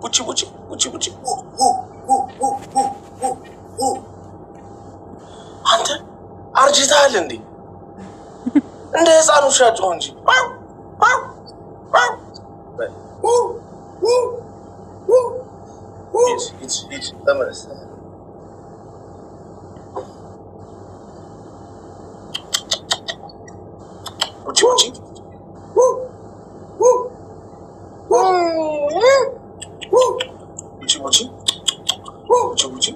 ውጪ አንተ አርጅታል እንዴ እንደ ህፃኑ ሻጭው እንጂ Hiç demez. Uçi.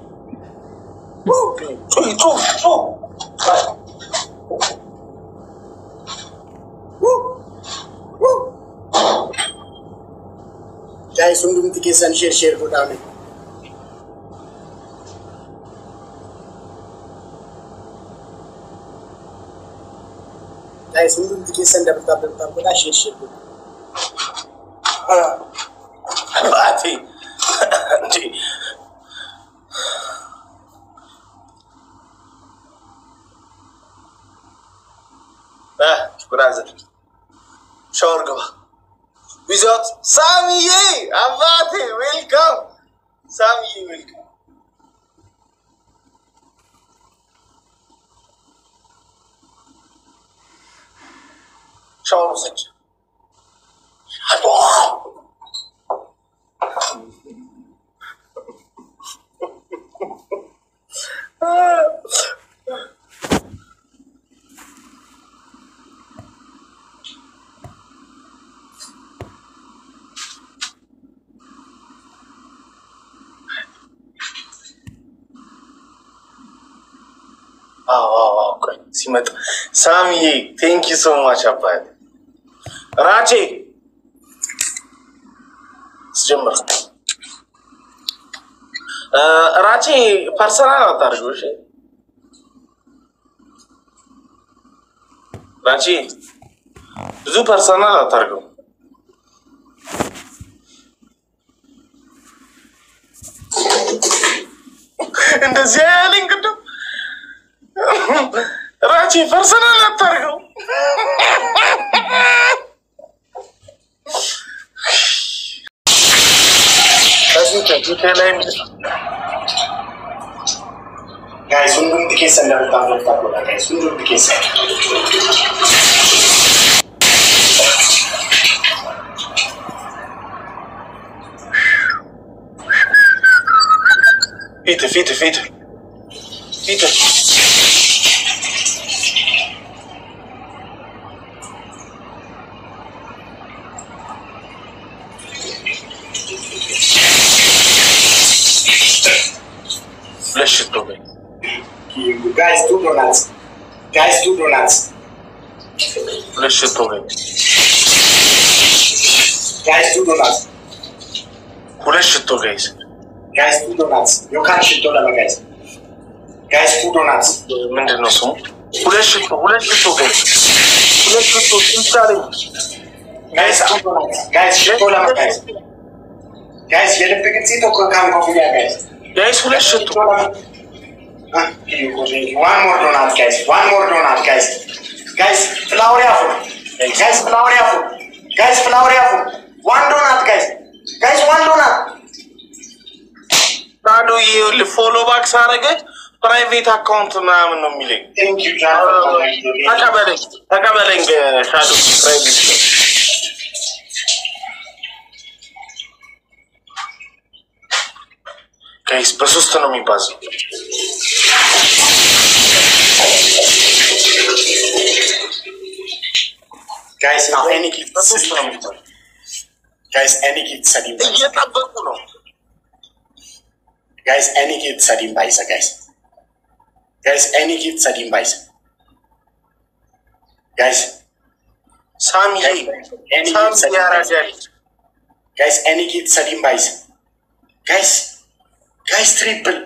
Guys, sundum tikisan share ko dami. Guys, sundum tikisan dapat ko da share ko. Bati. Brother. Shower go. Without Sami, Abate, welcome. Sami, welcome. Shower set. Okay. Sami, thank you so much, Abad. Raji, Jumbo. Raji, personal target. Raji, do personal target. And the yelling. Raji, personal target. Guys, sundum tikisan dapat tahu guys, sundum tikisan. Fiete. Flash it to me. Guys, two donuts. Flash it to me. Guys, two donuts. Flash it to guys. Guys, two donuts. You can't shit on them, guys. Guys, two donuts. Mindeno so. Flash it to guys. Flash it to inside. Guys, two donuts. Guys, shit on them, guys. Guys, you have to pick it up. Come coffee, guys. Guys, flash it to one more donut, guys. Guys, flower apple. One donut, guys. One donut. Tadu you follow back sarage private account naam no mile. Thank you, John. Akabaleng shadu private. Guys, በሶስት ነው የሚባዛው። Guys, now any gift በሶስት ነው የሚባዛው። Guys, any gift ሰዲም እየጠበቁ ነው። Guys, any gift ሰዲም ባይሳ guys. Guys, any gift ሰዲም ባይሳ. Guys, ሳሚ ያራጃል። Guys, any gift ሰዲም ባይሳ. Guys, triple.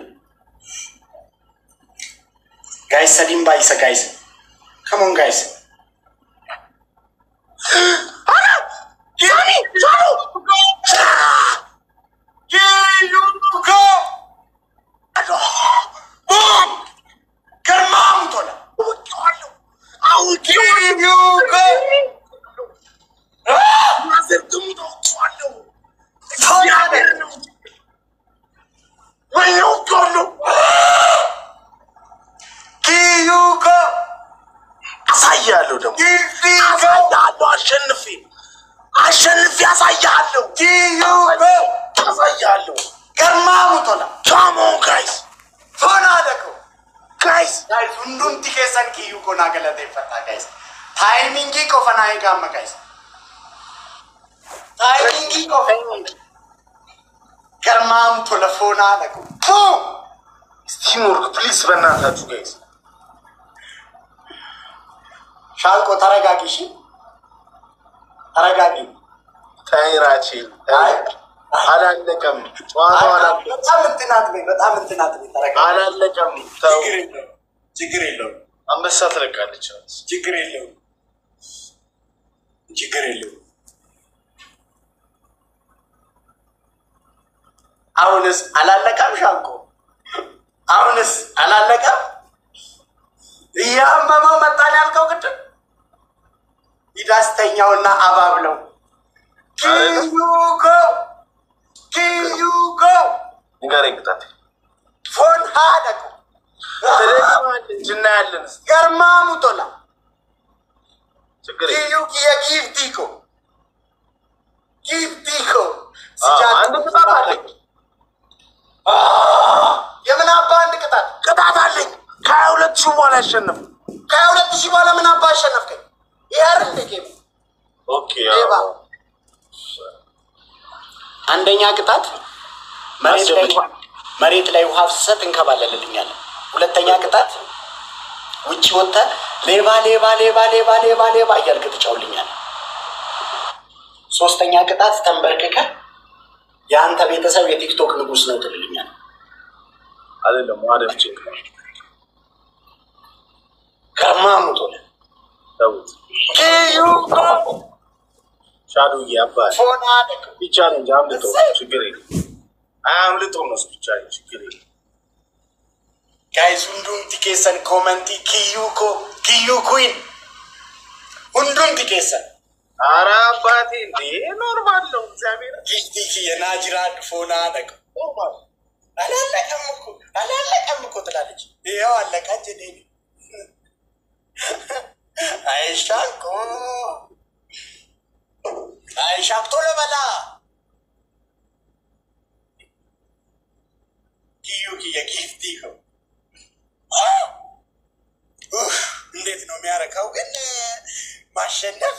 Guys, Sadim Baisa, guys. Come on, guys. Gianni, ciao! Go! Boom! Carmantola! I'll kill you! Ma se tu mi do quello! አሸንፍ ያሳያለሁ ኪዩጎ ያሳያለሁ ገርማ ሙቶላ come on guys ፎና ደኮ guys ሁንዱም ቲኬሰን ኪዩጎ ናገለተ ይፈታ ጋይስ ታይሚንግ ቆፈና ይጋማ ጋይስ ታይሚንግ ቆፈና ገርማ ሙቶላ ፎና ደኮ ቲምወርክ ፕሊዝ በእናታችሁ ጋይስ ሻልቆ ተረጋጊሽ ተረጋጊ ታይራቺ አላለቀም ጨዋታው አላለቀም በጣም እንትናት ተረጋጊ አላለቀም ተው ችግር የለውም አንበሳ ትለቃለች ችግር የለውም አሁንስ አላለቀም ሻልቆ አሁንስ አላለቀም ያመመው መጣን ያልከው ቅድም ይዳስተኛውና አባብለው ኪዩጎ ንገረኝ ቅጣት ፎን ሃደቁ ጅና ያለን ገርማ ሙቶላ ችግር ኪዩጊ የጊፍቲኮ አንድ ቅጣት አለኝ የምን አባ አንድ ቅጣት አለኝ ከ22 ሺህ በኋላ አሸነፍ ከ22 ሺህ በኋላ ምን አባ አሸነፍከኝ ይሄር እንደጌም ኦኬ አንደኛ ቅጣት መሬት ላይ ውሃ ፍሰት እንከባለልልኛል ሁለተኛ ቅጣት ውጪ ወጣ ሌባ እያልክ ትጫውልኛል ሶስተኛ ቅጣት ተንበርክከ ያንተ ቤተሰብ የቲክቶክ ንጉስ ነው ትልልኛል አይደለም አደፍጭ ከማሙቶ ተውት ሻዱ ያባል ፎና ደክ ብቻ ነው ጃምልቶ ችግር የለም አምልጦ ነው ብቻ ችግር የለም ጋይስ ሁንዱም ቲኬሰን ኮመንቲ ኪዩ ኩዊን ሁንዱም ቲኬሰን ኧረ አባቴ እንዴ ኖርማል ነው እግዚአብሔር ጊፍቲ የናጅራ ፎና ደክ አላለቀም እኮ ትላለች ይኸው አለቀች እኔ አይሻኮ ቶሎ በላ ኪዩኪ የጊፍቲ ነው እንዴት ነው የሚያረካው ግን ማሸነፍ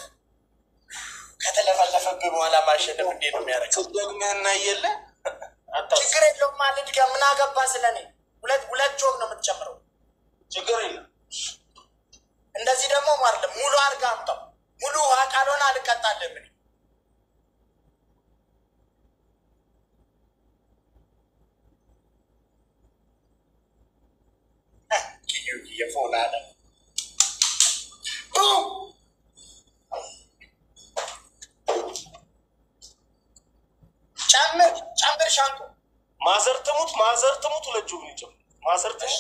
ከተለፈለፈብህ በኋላ ማሸነፍ እንዴት ነው የሚያረካው ደግነና የለ ችግር የለውም ማለት ጋር ምን አገባ ስለኔ ሁለት ጆግ ነው የምትጨምረው ችግር የለም እንደዚህ ደግሞ ማለት ሙሉ አርጋ አምጣው ሙሉ ውሃ ካልሆነ አልቀጣልም እኔ የፎና አለ ጨምር ሻንቆ ማዘርትሙት ለጁብ ነው ማዘርትሽ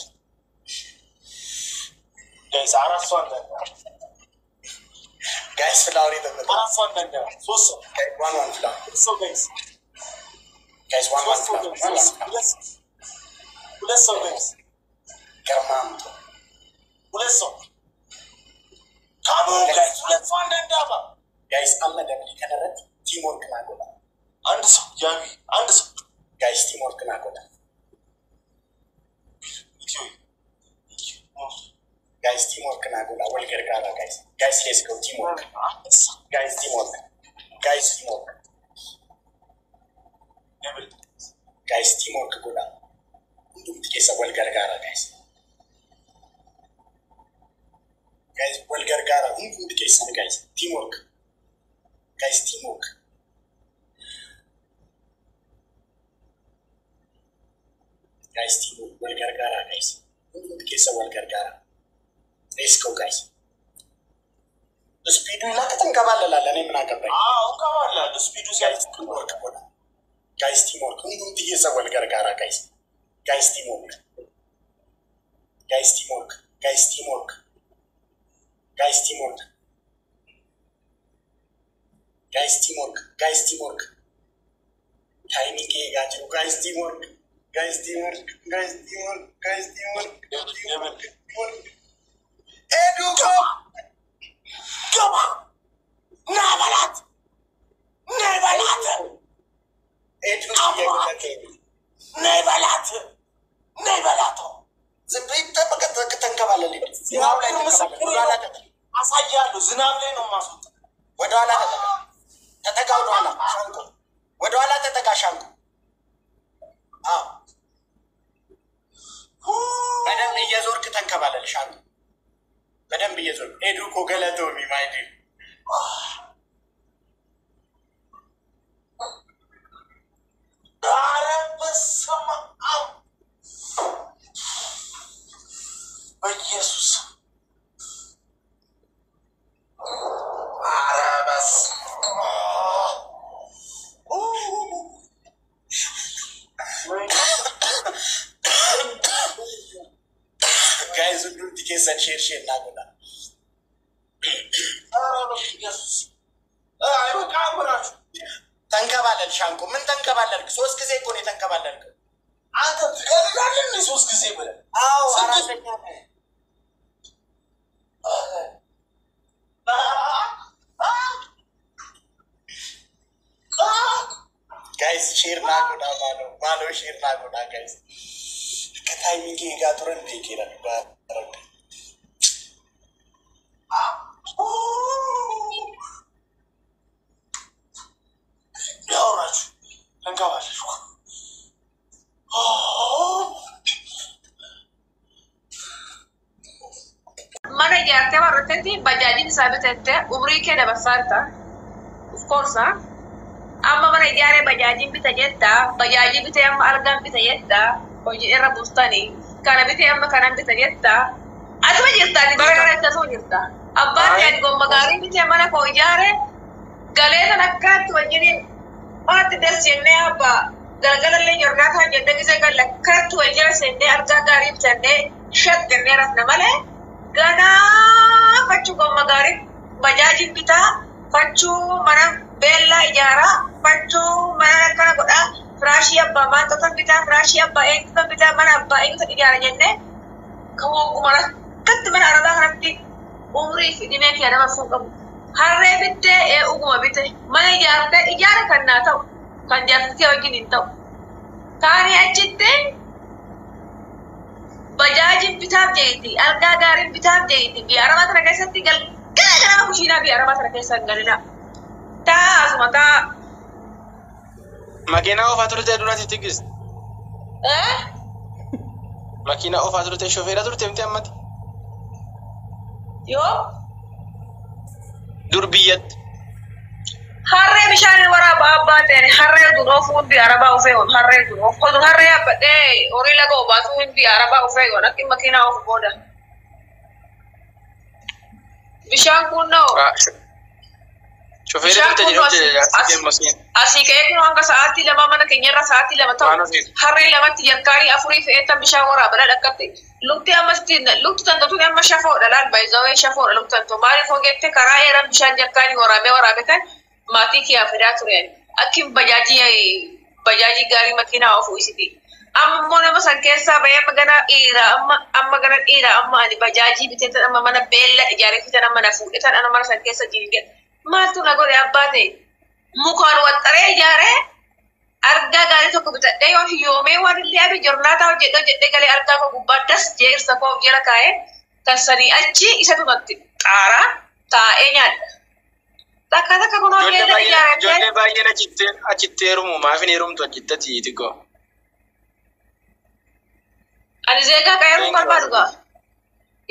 ጋይስ አራሷን ጋይስ ፍላወር ይደረግ አራሷን ነን ሶስት ዋን ፍላወር ሶ ጋይስ ዋን ፍላወር ሁለት ሰው ጋይስ ገርማምቶ ሁለት ሰው ካሞን ጋይስ ሁለት ሰው እንደንዳባ ጋይስ አመደብሊ ከደረት ቲምወርክ ናጎላ አንድ ሰው ያቢ አንድ ሰው ጋይስ ቲምወርክ ናጎላ guys teamwork nagola welger gara guys let's go teamwork guys teamwork guys teamwork gola ndum tikesa welger gara guys welger gara ndum tikesa guys teamwork guys welger gara guys ndum tikesa welger gara let's go guys speed la katangabalala ne mna gabay እንከባለላ ስፒዱ guys teamwork gola guys teamwork ndum tikesa welger gara guys teamwork timing ke gaji guys teamwork Edugo! ገባ ናበላት نبلات نبلاتو زبيت بقت تنكبالل زناب ላይ አሳያለሁ ዝናብ ላይ ነው ማስወጣ ወደ ኋላ ተጠጋ ወደ ኋላ ሻንቆ ወደ ኋላ ተጠጋ ሻንቆ አዎ በደንብ እየዞርክ ተንከባለል ሻንቆ በደንብ እየዞርክ ሄዱ እኮ ገለተው የሚማይድ አረበሰማ በኢየሱስ አረበስ ጋይስ ሁሉ ዲኬሰን ሼር እናገና ኢየሱስ አይበቃ አምራችሁ ተንከባለል ሻንቆ ምን ተንከባለልክ 3 ጊዜ እኮ ነው ተንከባለልክ አንተ ትገድላለህ 3 ጊዜ ብለ አዎ አራተኛ guys share nagoda malo share nagoda guys ከታይሚንግ ጋር ጥሩን ይኬራል ባረክ ያውራችሁ ተንከባለሽ mana jaartee warrootatti bajaajiin isaa bitatte umrii kee dabarsaarta of course amma mana ijaaree bajaajiin bita jetta bajaajii bitee amma argaan bita jetta hojii irra buustanii kana bitee amma kanan bita jetta asuma jirtaati bara gara itti asuma jirta abbaan yaadi gomma gaarii bitee mana koo ijaare galee tan akkaatti wajjiniin maatti darsennee abba galgalallee jorgaa kan jedhe gisee galla akkatti wajjira seennee argaa gaarii bitannee shat gannee rafna malee gana fachu gomma gaarii bajaajii bitaa fachu mana bella ijaara fachu mana kana godha firaashii abbaa maantota bitaa firaashii abbaa eegdota bitaa mana abbaa eegdota ijaara jennee kan woggumara akkatti mana arabaa kanatti umrii fi dhimee kee dabarsuu qabu harree bittee uguma bite mana ijaartee ijaara kan naa ta'u kan jaartitee wajjin hin ta'u kaanii achitti bajaajin bitaaf jeeti argaa gaariin bitaaf jeeti biyya arabaa tana keessatti galgala ganama kushiinaa biyya arabaa tana keessa galina taasuma taa makiinaa ofaa turte durati tigis makiinaa ofaa turte shofeera turte miti ammati yoo dur biyyatti harree bishaan waraabaa abbaa ta'e harree duroo fuun biyya arabaa ufee on harree duroo hodun harree abbadhee horii laga obaatu hin biyya arabaa ufee on akki makiinaa of booda bishaan kun noo shofeera turte jirti asii ka'ee kun hanga sa'aatii lama mana keenyarra sa'aatii lama ta'u harree lamatti jarkaanii afurii fe'eetan bishaan waraabadha dhaqqabte lukti ammastiin lukti tantotuun amma shafoodha laal baay'izawee shafoodha lukti tanto maaliif hogeette karaa eeran bishaan jarkaanii waraabetan maatii kee afidaa turen akkin bajaajii gaarii makiinaa ofuu isiti amma nama san keessaa bahee amma gana dhiira amma ani bajaajii biteetan amma mana beella ijaarefitan amma na fuudhetan ana mana san keessa jiringeen maaltu na godhe abbaa ta'e mukaan waxxaree ijaaree argaa gaarii tokko bitadhee yoo hiyyoomee waan illee abi jornaataa hojjedhee galee argaa koo gubbaa das jeersa koo jala kaa'ee kan sanii achi isatu natti xaaraa taa'ee nyaadha. Takka kuno beda ijaarate. Jolle baay'een achitti heerumu maafin heerumtu achittati xiqqoo. Ani zeegaa qayyaruu barbaadu gaa.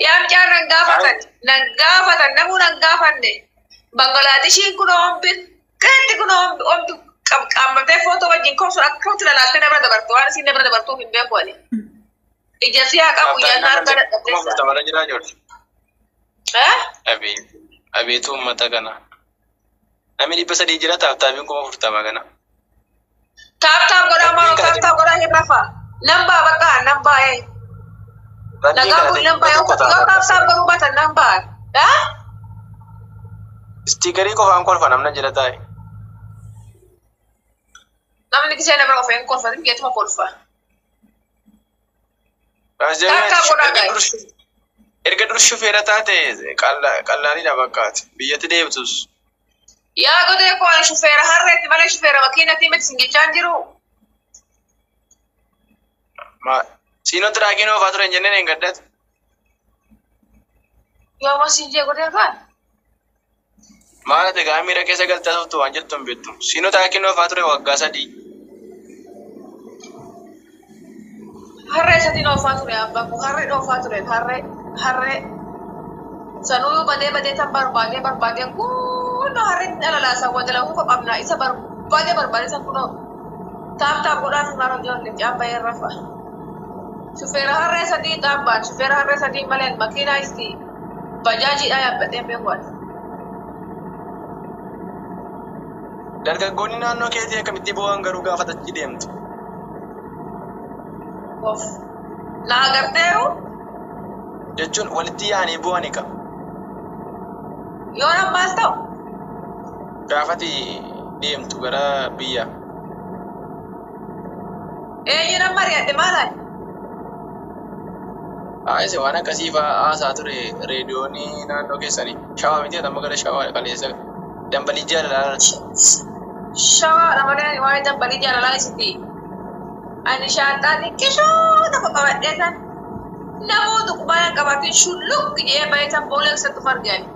Yaa mucaan nan gaafatan namuu nan gaafanne. Bangalaadeshiin kun ombi kanti kun ombi qaammatee footoo wajjin koobsuun akkamitti lalaaltee nama dabartu waan isin nama dabartuuf hin beeku ani. Ijjarsi haa qabu yaadna harka dadhabdeessa. Kuma furtamara jiraa Jolle. Abeetu uummata kana. Namni 300 jira taaptaabiin kuma furtama kana. Taaptaap godhaa maa taaptaap godhaa hin rafaa. Nambaa bakka nambaa nagaa kun nambaa yoo taaptaap godhuu baatan nambaa. Istiikarii qofaan kolfa namna jira taa'e. Namni kisee nama qofaan kolfa geetuma kolfa. Erga dur shufeera taate qallaanidha bakkaati biyyatti deebtus. Yaa godee koo ani shufeera harreetti malee shufeera makiinatti miti singichaan jiru. Sino terakhir no fatura jenne ne gaddat. Yoo masii jee godhee kan. Maala te gaamira keessa galtaa tu waan jettu hin beektu. Sino terakhir no fatura waggaa sadii. Harree sadii dhoofaa ture abbaan kun harree dhoofaa ture harree sanuu badee tan barbaadee kunoo harreen dhalaalaasaa wadala muka qabnaa isa barbaadee san kunoo taap godhaan naan ijoollee jaabbaa irra fa'a. Shufeera harree sadii xaabbaan shufeera harree sadii malee makiinaa isti bajaajiidhaa yaabbatee beekuudhaan. Dargaggoonni naannoo keetii akkamitti bu'aan garuu gaafatatti deemtu. Naa agarteeru. Jechuun walitti yaa'anii bu'anii qaba. Yoo ammaas ta'u. Gaafati deemtu gara biyya. Eenyu nama mari'adhe maalaay? Isa waan akkasii fa'aa haasaa ture reediyoonii naannoo keessanii. Shawaa miti amma gara shawaa qaleessa dambalii jaalalaa. Shawaadha malee waa'ee dambalii jaalalaa isitti. Ani shaantaa xiqqishoo tokko qabadhee tan namoota qubaan qabaatee shulluqqi jedhee bahee tan boolee keessatti margani.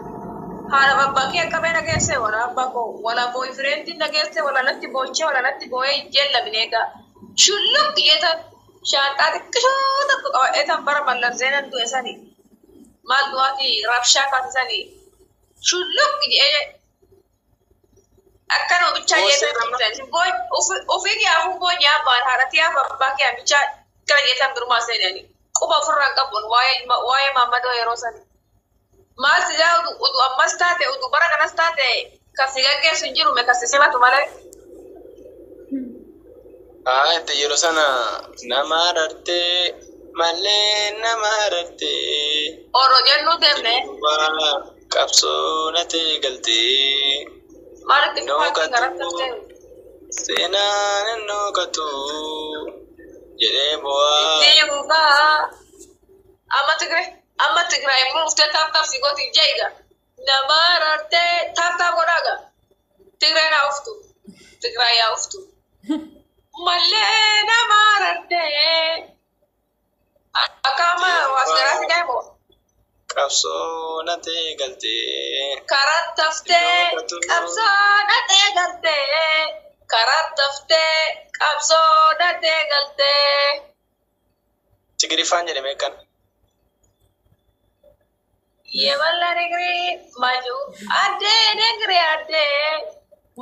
Haadha babbaa kee qabee nageessee wala abbaa koo wala booyfireentiin nageessee wala natti boochee wala natti booyee ijjeella bineegaa. Shulluqqi jedhee tan shaantaa xiqqishoo tokko qabadhee tan bara mallarseenan du'e sanii. Maal du'aati rabshaa kaasisanii. Shulluqqi jedhee akkana bichaa jeetan boy ofii yaafuu boy nyaabaan haadhati yaafa abbaa kee bichaa gara jeetan birumaa seenanii quba ofirraa qabuun waa'ee maammadoo yeroo sanii. Maal si gaa udu ammas taate udu bara kanas taate kan si gaggeessu hin jirume kan si simatu malee. Itti yeroo sana nama arartee malee nama arartee. Oro jennuu deemne. Qabsoo na ta'e galtee. Maalitti fakkiin garattaftee? Seenaan nookatu jedhee bu'aa. Itti bu'aa. Amma Tigraay immoo uftee taap si gooti jeega. Nama arartee taap godhaaga. Tigraay naa uftu. Tigraay yaa uftu. Malee nama arartee. Akkama waasgaraasi gaamoo. Qabsoo na ta'e galtee. Karattaftee qabsoo na ta'e galtee. Karattaftee qabsoo na ta'e galtee. Tigirifaan jedhamee kan. Yemalla negri maju ade negri ade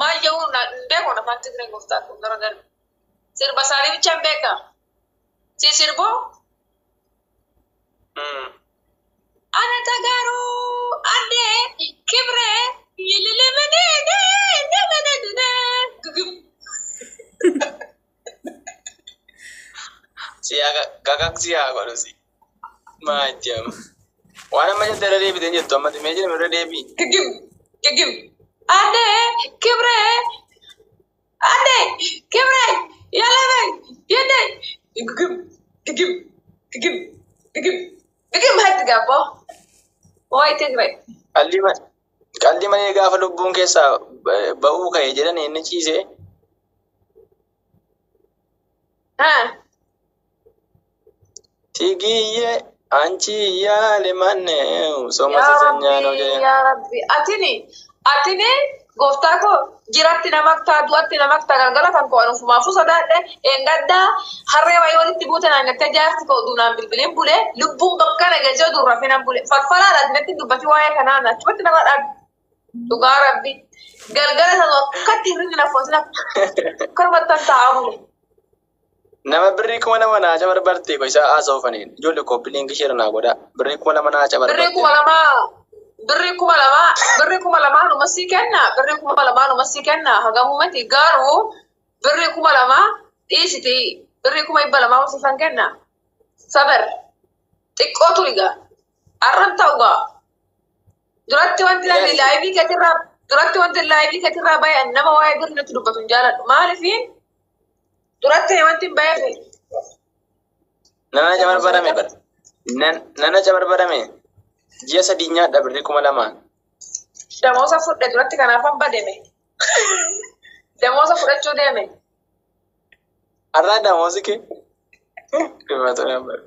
maju na beko na panti kring gofta ko gara sirba sari bicham beka si sirbo ana tagaru ade kibre yelele mene siaga gagak siaga dosi macam wana macam terade bi denje to mati meje mere debi kegim ade kibre yalebe yede kegim hat gapo oi tegre qalli mane gaafa lubbuun keessa ba'uu ka'e jedhan inni ciise tigiyye anchi yaale manne soma sanyano jedhan ya rabbi atini goftaa ko jiratti namakta du'atti namakta galgala kan ko anufumaafu sodaadhe engadda harree wayii walitti buute naangatte jaarti ko duunaan bilbileen bule lubbuun bakka nagajee durra finan bule falfalaadha dinatti dubbati waa'ee kanaan achumatti nama dhaab dhugaa rabbi galgala sana akkatti hirrinni nafoosina karbattan taa'aa bule. Nama birrii kuma lama naacha barbarte ko isa haasawfaniin ijoollee koppiliin gishee naa godha birrii kuma lama naacha barbarte. Birrii kuma lama numa sii kenna hagamumati garuu birrii kuma lama dhiisiti birrii kuma dhibba lamaa wasifan kenna sabar xiqqootu liga arran ta'uga duratti wanti laayivii keetirraa bayan nama waa'ee birrii natti dubbatu hin jaaladhu maalifiin duratti wanti hin bayeefe. Nana jamar barame bar. Nana jamar barame. Jiya sadii nyaadha birrii kuma lamaan. Damoosa fudhe duratti kanaafan bademe. Damoosa fudhachuu deeme. Arraa damoosi kee? Kibatu nambar.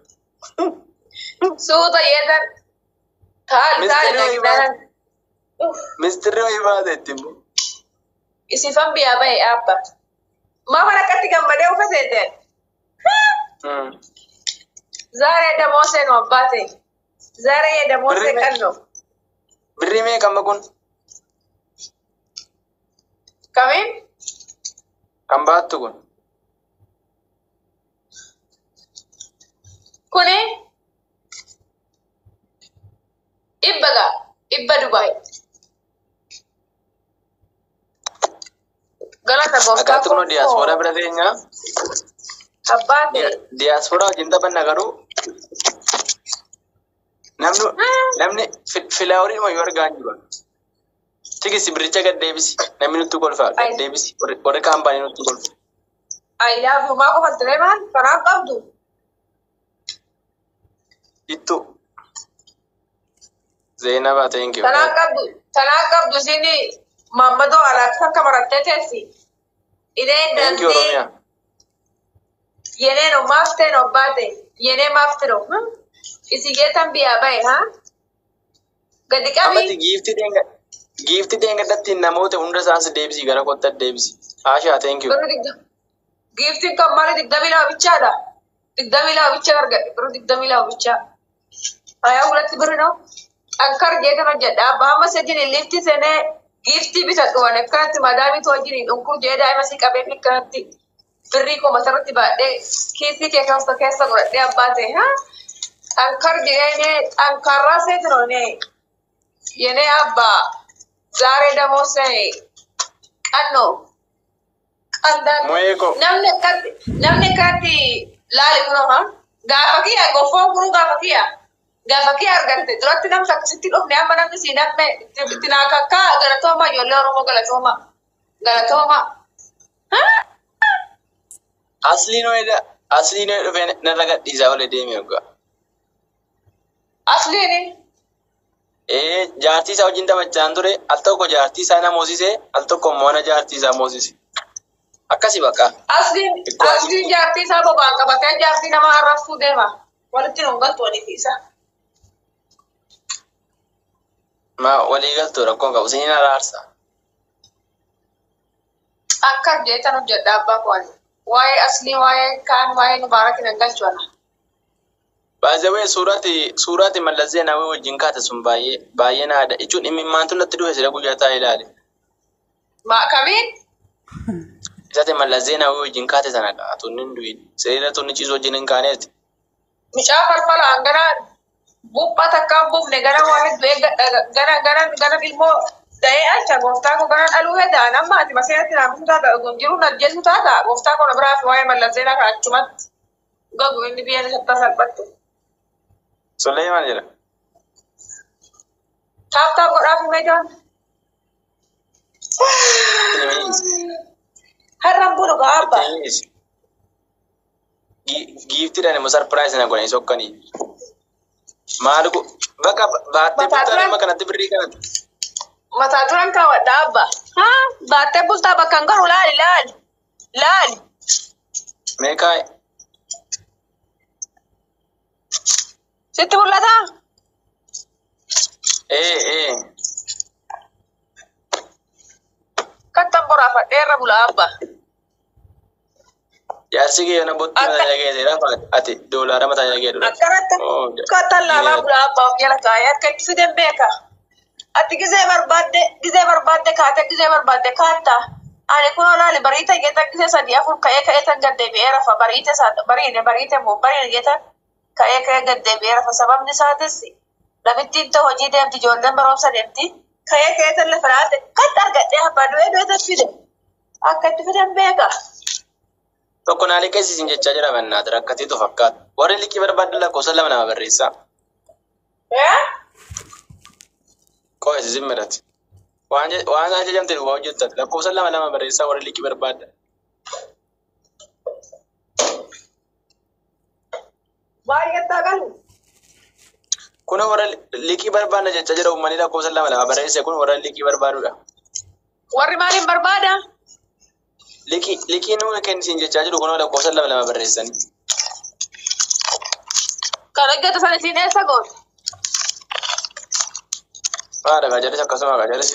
Suuta yetan. Taal nagdanan. Misteri ibadah itu. Isifan biya bay abba. Mama nakati gammadee uffatete. Zare da mose no bate. Zare da mose kanno. Birri me kamba kun. Kamin? Kambatu kun. Kuni? Ibba Dubai. Galata gosta. Agak tuh no diaspora berarti nya. Abbate. Diaspora cinta panna garu. Namni filawri ma yor ganjwa. Tigi si berica gad Davis. Namni nutu golfa. Davis. Ore kampanye nutu golfa. I love you. Mako pantreman. Parang kabdu. Itu. Zainaba, thank you. Tanakabdu sini Mamado Araksa Kamaratesi. Thank you, Romeo. Yene no mafte no bate. Yene maftero. Isi getan biya bay, ha? Gadi kami. Amati gifti denga datti namote unda sans Davis gara kotta Davis. Asha, thank you. Gifti kamari digdamila bichada. Digdamila bichada garga. Pero digdamila bichada. Aya ulati berino. Angkar jeka majada. Bahama sejini lifti sene. Gifti bisa tuane kanti madami tu ajini unkur jeda ay masih kabe kanti beri ko masarati ba de kisi ke kasta kesta ko de abate ha angkar jene angkara se trone yene abba zare da mose anno andan namne kati lali kuno ha gafaki go fo kuru gafaki gafaki argante durante nam saksiti of ne amana mi sinak me tinaka ka galatoma yolle oromo galatoma ha asli no naraga dizawle demi oga asli ni jaarti sa wajinda machandure alto ko jaarti sa na mosise alto ko mona jaarti sa mosise akasi baka asli jaarti sa bo banka baka jaarti nama arafu dema walti nonga to ni fisa ma waligal to rakon ka usini na rarsa akkar jeta no jadda ba ko waye asli waye kan waye mubarak nangal chwana bazawe surati malazena we wajinka ta sun baye na da icun imin mantul lati duhe sira guja ta ilale ma kamin zate malazena we wajinka ta sanaka tunin duwi sai da tunin cizo jinin kanet mi shafar fala angana buppa takka bup ne gara wahe gara ilmo dai acha gofta ko gara alu heda namma ti masayati na muta da gonjiru na jesu ta da gofta ko nabra waye malazena ka achumat gogo indi biya ne satta salpattu Sulaiman jira tap ko rafu mejan haram bulu ga abba gifti da ne surprise na gona isokani malugo baka baate putara makana tibri kana mata duran ka wada abba ha baate bulta bakangaru lali me kai sitte bullata kattam bora fa dera bula abba ya sige yana botti na yage dera fa ati dollar mata yage dora akarata katalla la bula abba yala ka yar ka fiden beka ati gize barbadde kata ane kuno lali barita geta gize sadi afur kaya tan gadde bera fa barita sa barite mo barine geta kaya gadde bera fa sabab ni saatesi labitti to hoji demti jondan baromsa demti kaya tan le farade katar gadde ha badu edo ta fide akati fiden beka to konali kesi sinje chajara banna rakati to fakkat wore liki barbadla ko sallama na barisa ko zimmerat wanja jamte wajutta la ko sallama na barisa wore liki barbadla Galu. Kuna wara liki barbada je chajara umani la ko sallama la barisa kun wara liki barbaduda warri malin barbada liki no ken sinje chajara kuna la ko sallama la barisa ni Kalau gitu sana sini sagon. Ada gajaris akkasuma gajaris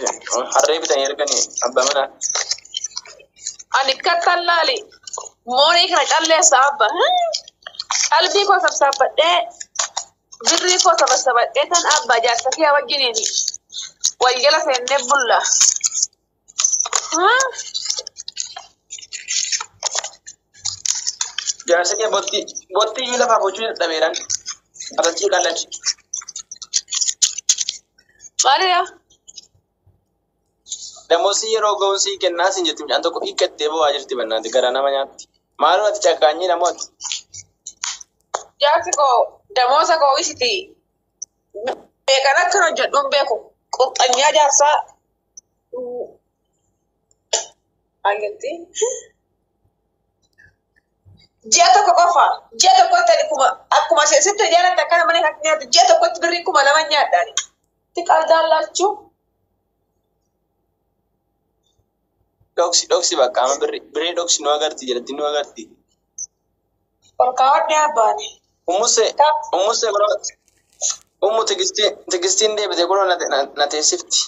harree bitanii erganii abbaa manaa. Ani katallali. Moni kana kalle sabba. Qalbii koo sabsabadhee birrii koo sabsabadhee tan abbaa jaarsa kee wajjiniini. Waljala seennee bulla. Jaarsa kee botti iyyuu lafaa bochuu dadhabeeran. Abalchii qallachi. Maaliya? Damoosi yeroo ga'uusii kennaa siin jettu midhaan tokko hiikkattee bo'aa jirti bannaati gara nama nyaatti. Maaloo ati cakkaanyii namooti? Jaarsi koo damoosa koo isiti. Beekan akka hojjedhuun beeku. Qurxanyaa jaarsaa. Aangetti. Ji'a tokko qofa. Ji'a tokkotti akkuma seesitti jaalatta akkana mana kan nyaatu ji'a tokkotti birrii 2,000 nyaadhaani. Tiqaldaan laachuu. Dhoksi bakka ama birrii dhoksi nu agarti jedhatti nu agarti. Olkaawwadhee abbaani. Ummuse godhoo tigistiin deebite godhoo na teessifti.